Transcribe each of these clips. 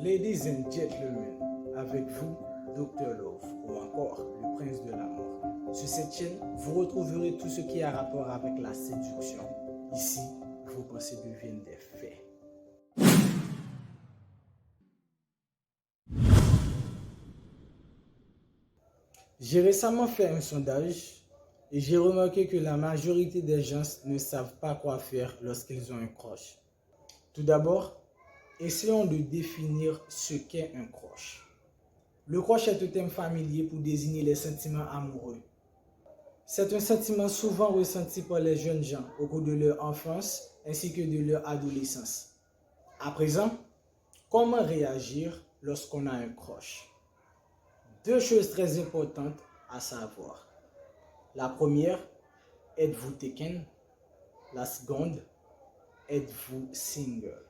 Ladies and gentlemen, avec vous, Dr. Love ou encore le Prince de l'amour. Sur cette chaîne, vous retrouverez tout ce qui a rapport avec la séduction. Ici, vos pensées deviennent des faits. J'ai récemment fait un sondage et j'ai remarqué que la majorité des gens ne savent pas quoi faire lorsqu'ils ont un crush. Tout d'abord, essayons de définir ce qu'est un crush. Le crush est un terme familier pour désigner les sentiments amoureux. C'est un sentiment souvent ressenti par les jeunes gens au cours de leur enfance ainsi que de leur adolescence. À présent, comment réagir lorsqu'on a un crush? Deux choses très importantes à savoir. La première, êtes-vous taken? La seconde, êtes-vous single?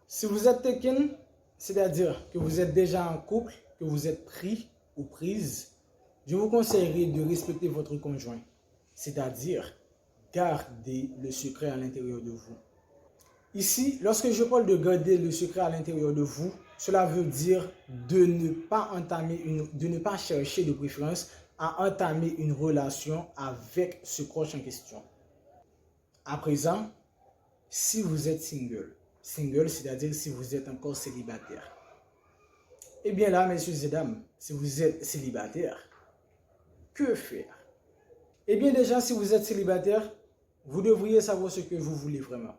Si vous êtes taken, c'est-à-dire que vous êtes déjà en couple, que vous êtes pris ou prise, je vous conseillerais de respecter votre conjoint, c'est-à-dire garder le secret à l'intérieur de vous. Ici, lorsque je parle de garder le secret à l'intérieur de vous, cela veut dire de ne pas chercher de préférence à entamer une relation avec ce crush en question. À présent, si vous êtes single, c'est-à-dire si vous êtes encore célibataire. Eh bien là, messieurs et dames, si vous êtes célibataire, que faire? Eh bien déjà, si vous êtes célibataire, vous devriez savoir ce que vous voulez vraiment.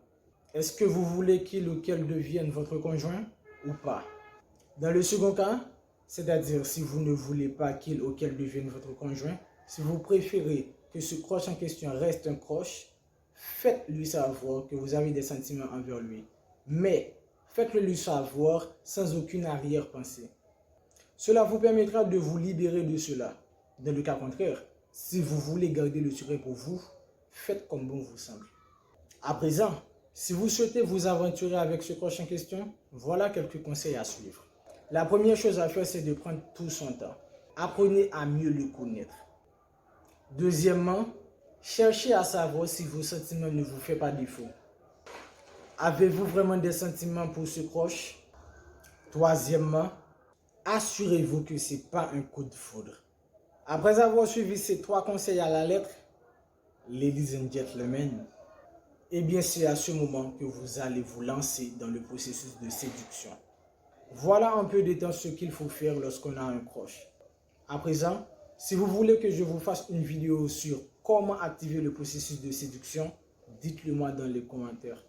Est-ce que vous voulez qu'il ou qu'elle devienne votre conjoint ou pas? Dans le second cas, c'est-à-dire si vous ne voulez pas qu'il ou qu'elle devienne votre conjoint, si vous préférez que ce crush en question reste un crush, faites-lui savoir que vous avez des sentiments envers lui. Mais faites-le lui savoir sans aucune arrière-pensée. Cela vous permettra de vous libérer de cela. Dans le cas contraire, si vous voulez garder le secret pour vous, faites comme bon vous semble. À présent, si vous souhaitez vous aventurer avec ce crush en question, voilà quelques conseils à suivre. La première chose à faire, c'est de prendre tout son temps. Apprenez à mieux le connaître. Deuxièmement, cherchez à savoir si vos sentiments ne vous font pas défaut. Avez-vous vraiment des sentiments pour ce crush? Troisièmement, assurez-vous que ce n'est pas un coup de foudre. Après avoir suivi ces trois conseils à la lettre, ladies and gentlemen, eh bien c'est à ce moment que vous allez vous lancer dans le processus de séduction. Voilà un peu de temps ce qu'il faut faire lorsqu'on a un crush. À présent, si vous voulez que je vous fasse une vidéo sur comment activer le processus de séduction, dites-le moi dans les commentaires.